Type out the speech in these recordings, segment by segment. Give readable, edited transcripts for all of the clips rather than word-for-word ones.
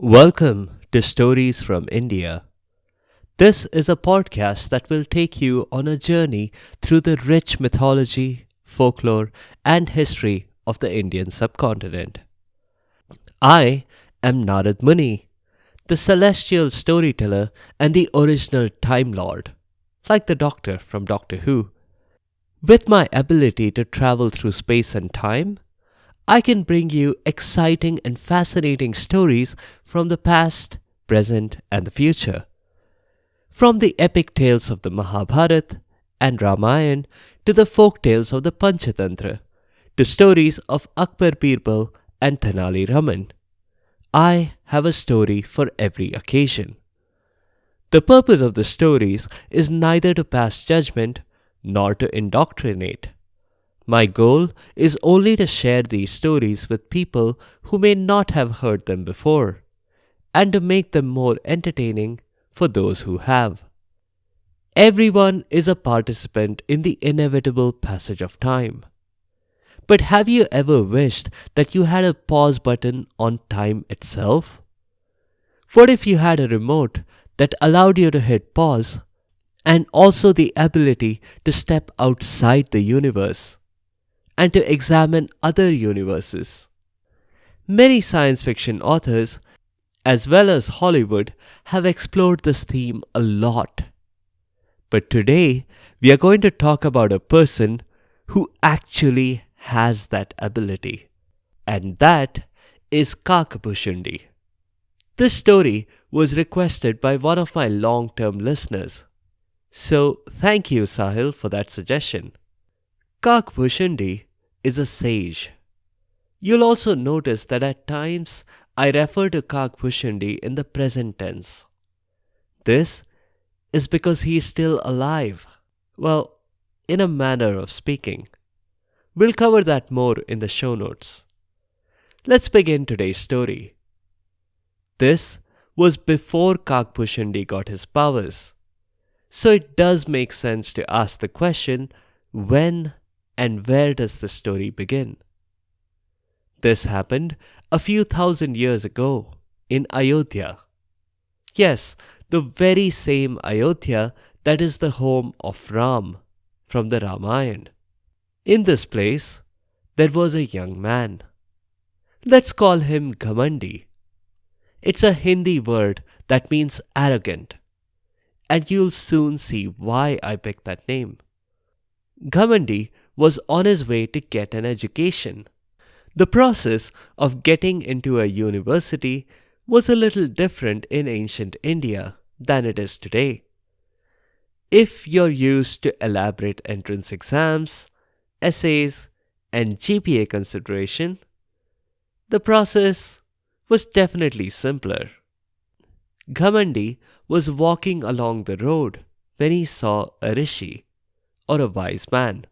Welcome to Stories from India. This is a podcast that will take you on a journey through the rich mythology, folklore, and history of the Indian subcontinent. I am Narad Muni, the celestial storyteller and the original Time Lord, like the Doctor from Doctor Who. With my ability to travel through space and time, I can bring you exciting and fascinating stories from the past, present, and the future. From the epic tales of the Mahabharata and Ramayana to the folk tales of the Panchatantra to stories of Akbar Birbal and Tenali Raman, I have a story for every occasion. The purpose of the stories is neither to pass judgment nor to indoctrinate. My goal is only to share these stories with people who may not have heard them before, and to make them more entertaining for those who have. Everyone is a participant in the inevitable passage of time. But have you ever wished that you had a pause button on time itself? What if you had a remote that allowed you to hit pause and also the ability to step outside the universe and to examine other universes? Many science fiction authors, as well as Hollywood, have explored this theme a lot. But today, we are going to talk about a person who actually has that ability. And that is Kakabhushundi. This story was requested by one of my long-term listeners. So, thank you, Sahil, for that suggestion. Kakabhushundi is a sage. You'll also notice that at times I refer to Kakabhushundi in the present tense. This is because he is still alive. Well, in a manner of speaking. We'll cover that more in the show notes. Let's begin today's story. This was before Kakabhushundi got his powers. So it does make sense to ask the question, when and where does the story begin? This happened a few thousand years ago in Ayodhya. Yes, the very same Ayodhya that is the home of Ram from the Ramayana. In this place, there was a young man. Let's call him Ghamandi. It's a Hindi word that means arrogant, and you'll soon see why I picked that name. Ghamandi was on his way to get an education. The process of getting into a university was a little different in ancient India than it is today. If you're used to elaborate entrance exams, essays, and GPA consideration, the process was definitely simpler. Ghamandi was walking along the road when he saw a rishi, or a wise man.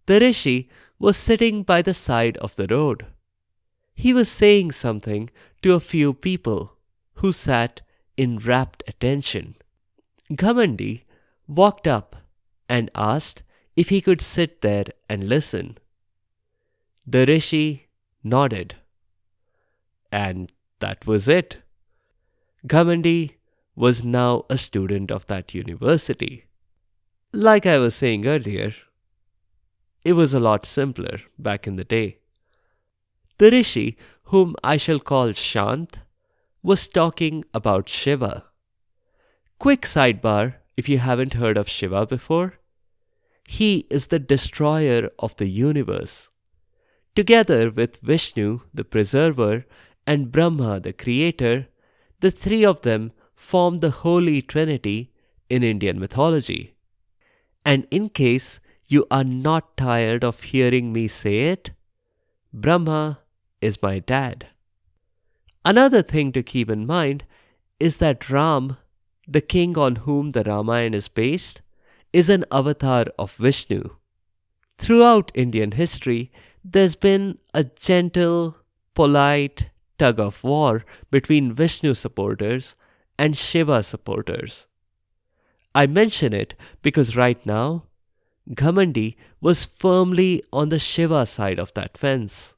The rishi was sitting by the side of the road. He was saying something to a few people who sat in rapt attention. Ghamandi walked up and asked if he could sit there and listen. The rishi nodded. And that was it. Ghamandi was now a student of that university. Like I was saying earlier, it was a lot simpler back in the day. The rishi, whom I shall call Shant, was talking about Shiva. Quick sidebar if you haven't heard of Shiva before. He is the destroyer of the universe. Together with Vishnu, the preserver, and Brahma, the creator, the three of them form the Holy Trinity in Indian mythology. And in case you are not tired of hearing me say it, Brahma is my dad. Another thing to keep in mind is that Ram, the king on whom the Ramayana is based, is an avatar of Vishnu. Throughout Indian history, there's been a gentle, polite tug of war between Vishnu supporters and Shiva supporters. I mention it because right now, Ghamandi was firmly on the Shiva side of that fence.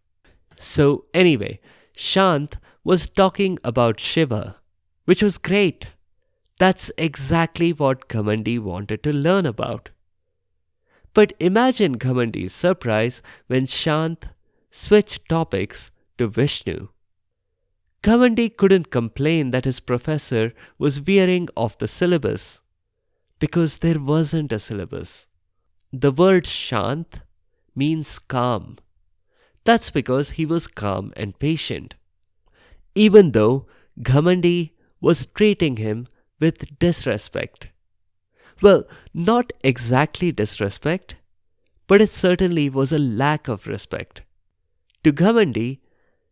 So anyway, Shant was talking about Shiva, which was great. That's exactly what Ghamandi wanted to learn about. But imagine Ghamandi's surprise when Shant switched topics to Vishnu. Ghamandi couldn't complain that his professor was veering off the syllabus because there wasn't a syllabus. The word Shant means calm. That's because he was calm and patient, even though Ghamandi was treating him with disrespect. Well, not exactly disrespect, but it certainly was a lack of respect. To Ghamandi,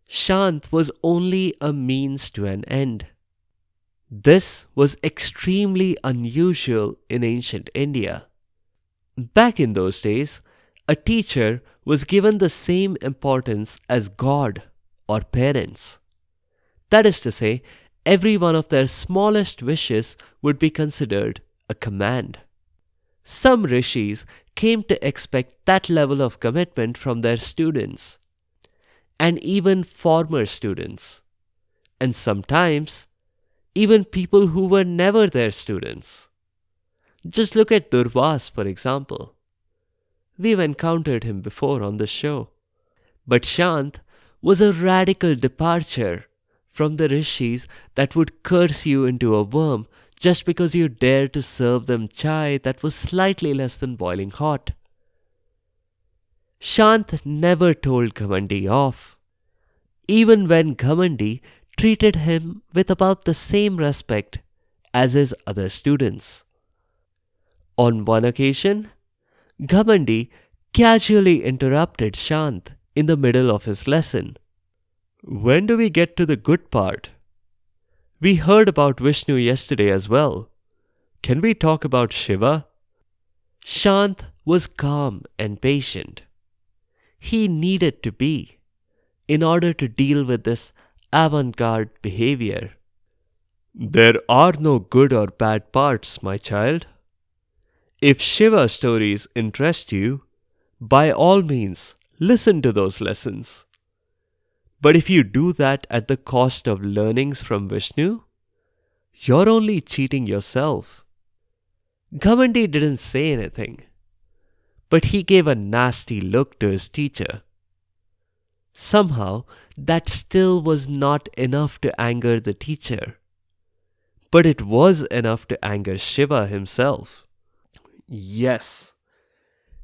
Shant was only a means to an end. This was extremely unusual in ancient India. Back in those days, a teacher was given the same importance as God or parents. That is to say, every one of their smallest wishes would be considered a command. Some rishis came to expect that level of commitment from their students, and even former students, and sometimes even people who were never their students. Just look at Durvas, for example. We've encountered him before on the show. But Shant was a radical departure from the rishis that would curse you into a worm just because you dared to serve them chai that was slightly less than boiling hot. Shant never told Ghamandi off, even when Ghamandi treated him with about the same respect as his other students. On one occasion, Ghamandi casually interrupted Shant in the middle of his lesson. When do we get to the good part? We heard about Vishnu yesterday as well. Can we talk about Shiva? Shant was calm and patient. He needed to be in order to deal with this avant-garde behavior. There are no good or bad parts, my child. If Shiva stories interest you, by all means, listen to those lessons. But if you do that at the cost of learnings from Vishnu, you're only cheating yourself. Ghamandi didn't say anything, but he gave a nasty look to his teacher. Somehow, that still was not enough to anger the teacher, but it was enough to anger Shiva himself. Yes,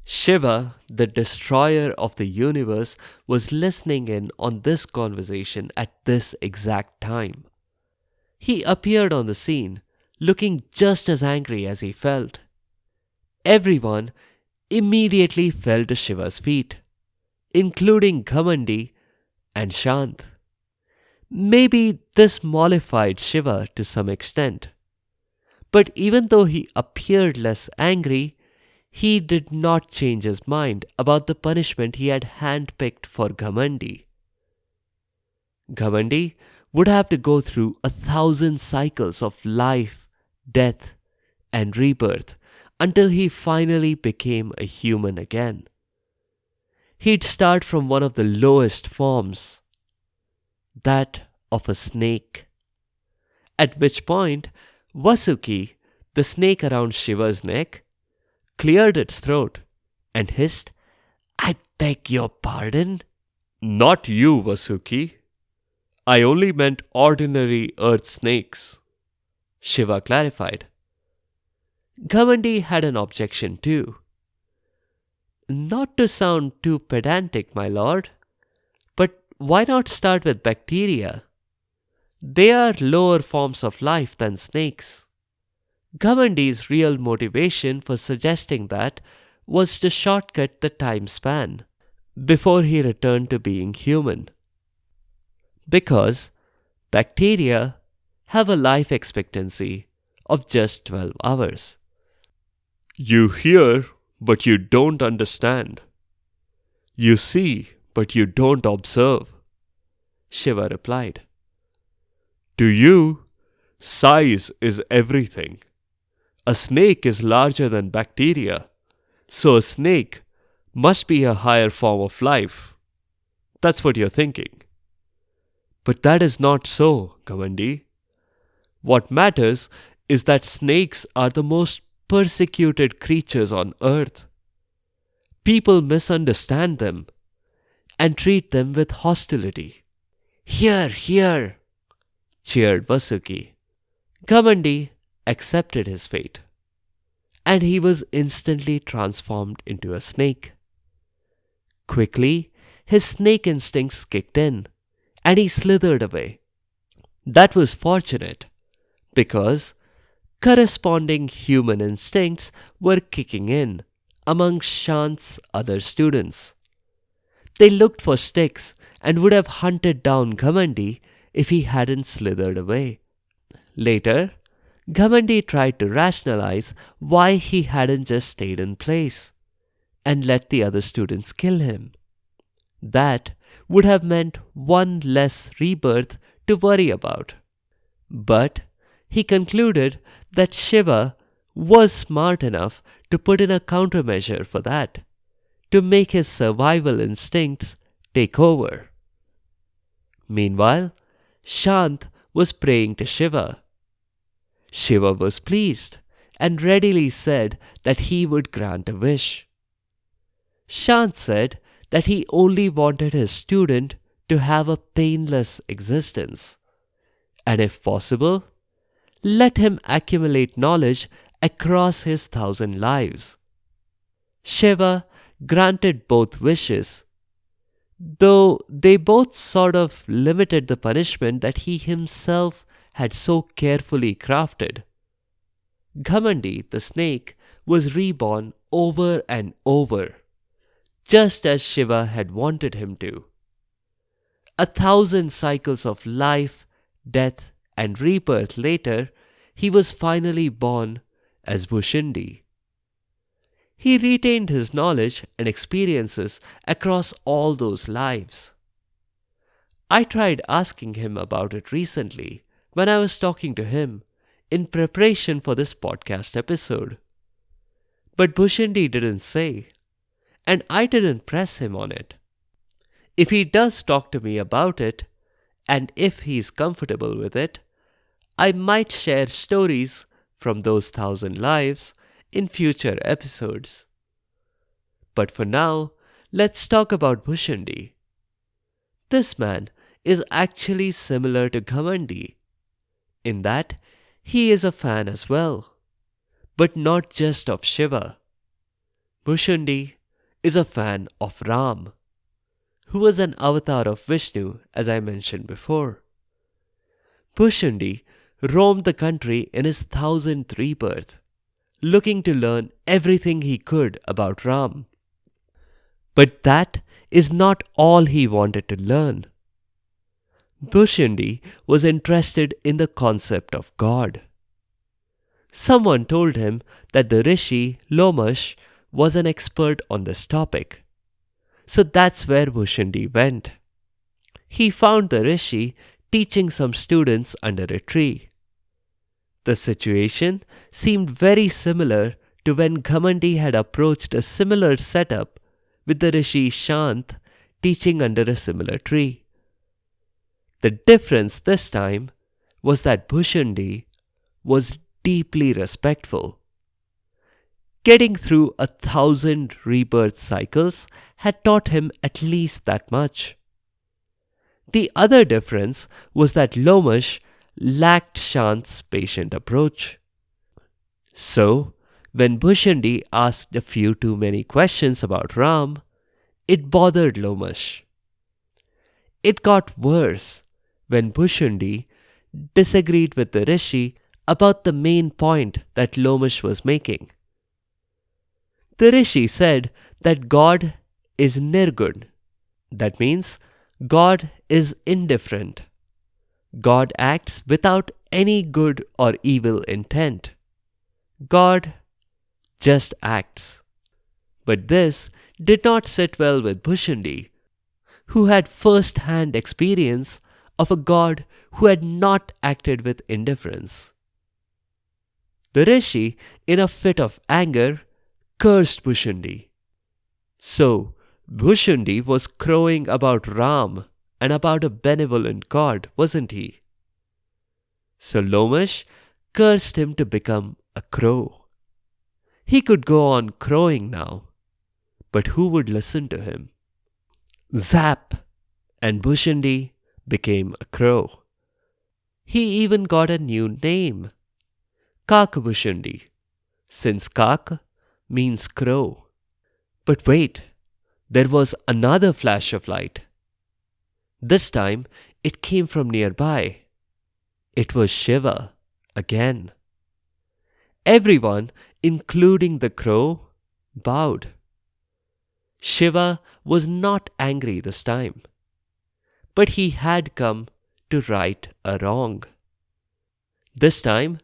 Shiva, the destroyer of the universe, was listening in on this conversation at this exact time. He appeared on the scene, looking just as angry as he felt. Everyone immediately fell to Shiva's feet, including Ghamandi and Shant. Maybe this mollified Shiva to some extent. But even though he appeared less angry, he did not change his mind about the punishment he had handpicked for Ghamandi. Ghamandi would have to go through 1,000 cycles of life, death, and rebirth until he finally became a human again. He'd start from one of the lowest forms, that of a snake. At which point, Vasuki, the snake around Shiva's neck, cleared its throat and hissed, "I beg your pardon?" "Not you, Vasuki. I only meant ordinary earth snakes," Shiva clarified. Ghamandi had an objection too. "Not to sound too pedantic, my lord, but why not start with bacteria? They are lower forms of life than snakes." Ghamandi's real motivation for suggesting that was to shortcut the time span before he returned to being human. Because bacteria have a life expectancy of just 12 hours. "You hear, but you don't understand. You see, but you don't observe," Shiva replied. "To you, size is everything. A snake is larger than bacteria, so a snake must be a higher form of life. That's what you're thinking. But that is not so, Ghavandi. What matters is that snakes are the most persecuted creatures on earth. People misunderstand them and treat them with hostility. Hear, hear, cheered Vasuki. Ghavandi accepted his fate, and he was instantly transformed into a snake. Quickly, his snake instincts kicked in, and he slithered away. That was fortunate, because corresponding human instincts were kicking in among Shant's other students. They looked for sticks and would have hunted down Ghamandi if he hadn't slithered away. Later, Ghamandi tried to rationalize why he hadn't just stayed in place and let the other students kill him. That would have meant one less rebirth to worry about. But he concluded that Shiva was smart enough to put in a countermeasure for that, to make his survival instincts take over. Meanwhile, Shant was praying to Shiva. Shiva was pleased and readily said that he would grant a wish. Shant said that he only wanted his student to have a painless existence, and if possible, let him accumulate knowledge across his 1,000 lives. Shiva granted both wishes, though they both sort of limited the punishment that he himself had so carefully crafted. Ghamandi, the snake, was reborn over and over, just as Shiva had wanted him to. 1,000 cycles of life, death, and rebirth later, he was finally born as Bhushundi. He retained his knowledge and experiences across all those lives. I tried asking him about it recently when I was talking to him in preparation for this podcast episode. But Bhushundi didn't say, and I didn't press him on it. If he does talk to me about it, and if he's comfortable with it, I might share stories from those 1,000 lives in future episodes. But for now, let's talk about Bhushundi. This man is actually similar to Ghamandi, in that he is a fan as well, but not just of Shiva. Bhushundi is a fan of Ram, who was an avatar of Vishnu, as I mentioned before. Bhushundi roamed the country in his 1,000th rebirth, looking to learn everything he could about Ram. But that is not all he wanted to learn. Bhushundi was interested in the concept of God. Someone told him that the rishi Lomash was an expert on this topic. So that's where Bhushundi went. He found the rishi teaching some students under a tree. The situation seemed very similar to when Ghamandi had approached a similar setup with the rishi Shant teaching under a similar tree. The difference this time was that Bhushundi was deeply respectful. Getting through 1,000 rebirth cycles had taught him at least that much. The other difference was that Lomash lacked Shant's patient approach. So, when Bhushundi asked a few too many questions about Ram, it bothered Lomash. It got worse when Bhushundi disagreed with the rishi about the main point that Lomash was making. The rishi said that God is nirgun. That means God is indifferent. God acts without any good or evil intent. God just acts. But this did not sit well with Bhushundi, who had first-hand experience of a God who had not acted with indifference. The rishi, in a fit of anger, cursed Bhushundi. So, Bhushundi was crowing about Ram and about a benevolent god, wasn't he? So Lomash cursed him to become a crow. He could go on crowing now, but who would listen to him? Zap! And Bhushundi became a crow. He even got a new name, Kakabhushundi, since Kak means crow. But wait, there was another flash of light. This time it came from nearby. It was Shiva again. Everyone, including the crow, bowed. Shiva was not angry this time, but he had come to right a wrong. This time,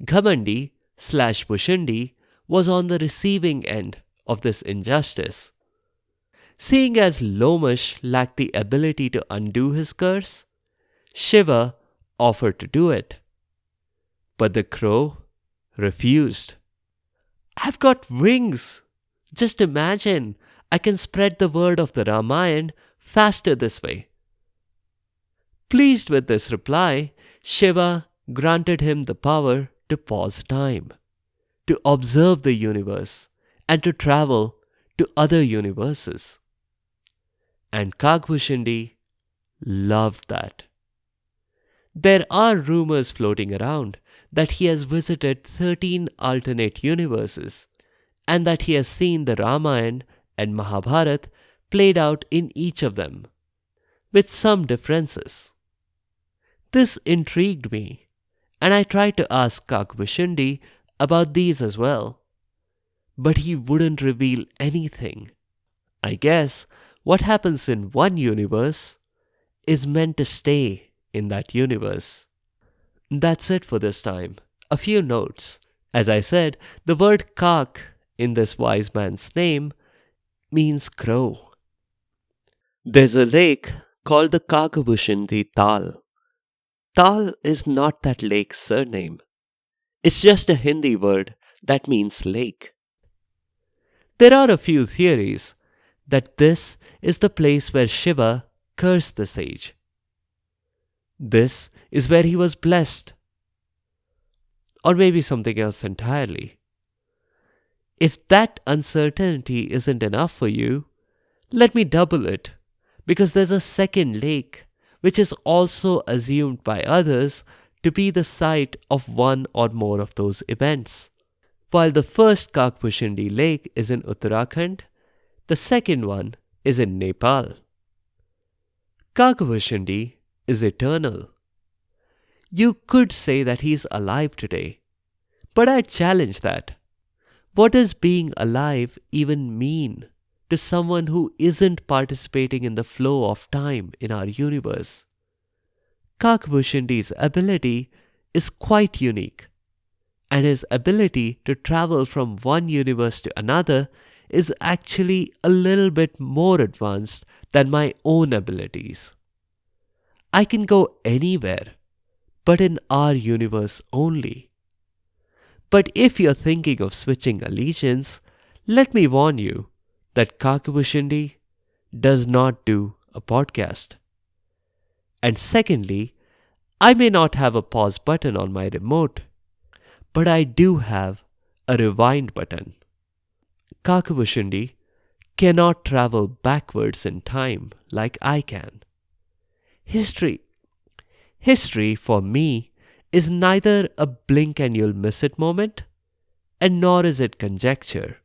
Ghamandi/Bhushundi was on the receiving end of this injustice. Seeing as Lomash lacked the ability to undo his curse, Shiva offered to do it. But the crow refused. "I've got wings. Just imagine, I can spread the word of the Ramayana faster this way." Pleased with this reply, Shiva granted him the power to pause time, to observe the universe, and to travel to other universes. And Kakabhushundi loved that. There are rumors floating around that he has visited 13 alternate universes and that he has seen the Ramayana and Mahabharata played out in each of them, with some differences. This intrigued me, and I tried to ask Kakabhushundi about these as well, but he wouldn't reveal anything. I guess what happens in one universe is meant to stay in that universe. That's it for this time. A few notes. As I said, the word Kak in this wise man's name means crow. There's a lake called the Kakabhushundi Tal. Tal is not that lake's surname. It's just a Hindi word that means lake. There are a few theories that this is the place where Shiva cursed the sage. This is where he was blessed. Or maybe something else entirely. If that uncertainty isn't enough for you, let me double it, because there's a second lake which is also assumed by others to be the site of one or more of those events. While the first Kakabhushundi lake is in Uttarakhand, the second one is in Nepal. Kakabhushundi is eternal. You could say that he's alive today, but I challenge that. What does being alive even mean to someone who isn't participating in the flow of time in our universe? Kakabhushundi's ability is quite unique, and his ability to travel from one universe to another is actually a little bit more advanced than my own abilities. I can go anywhere, but in our universe only. But if you're thinking of switching allegiance, let me warn you that Kakabhushundi does not do a podcast. And secondly, I may not have a pause button on my remote, but I do have a rewind button. Kakabhushundi cannot travel backwards in time like I can. History for me is neither a blink and you'll miss it moment, and nor is it conjecture.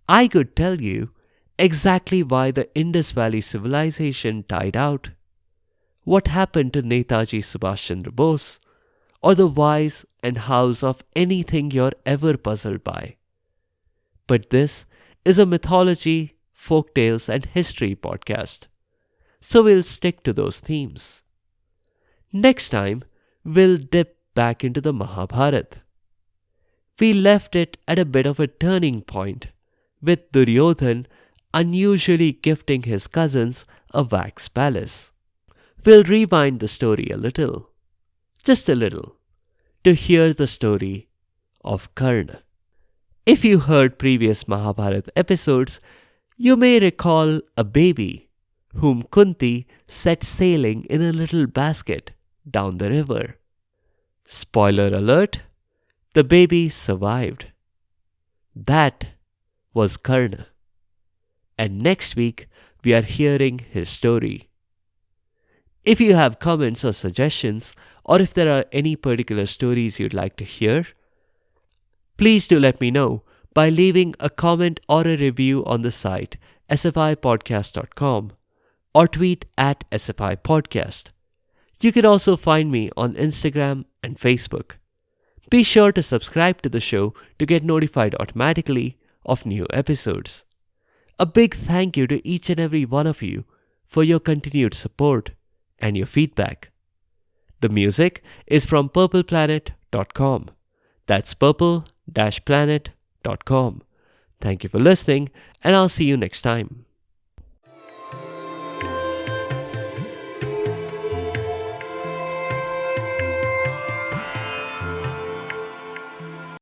I could tell you exactly why the Indus Valley civilization died out, what happened to Netaji Subhash Chandra Bose, or the whys and hows of anything you're ever puzzled by. But this is a mythology, folktales, and history podcast, so we'll stick to those themes. Next time, we'll dip back into the Mahabharata. We left it at a bit of a turning point, with Duryodhan unusually gifting his cousins a wax palace. We'll rewind the story a little, just a little, to hear the story of Karna. If you heard previous Mahabharata episodes, you may recall a baby whom Kunti set sailing in a little basket down the river. Spoiler alert, the baby survived. That was Karna. And next week, we are hearing his story. If you have comments or suggestions, or if there are any particular stories you'd like to hear, please do let me know by leaving a comment or a review on the site sfipodcast.com or tweet at sfipodcast. You can also find me on Instagram and Facebook. Be sure to subscribe to the show to get notified automatically of new episodes. A big thank you to each and every one of you for your continued support and your feedback. The music is from purpleplanet.com. That's purple-planet.com. Thank you for listening, and I'll see you next time.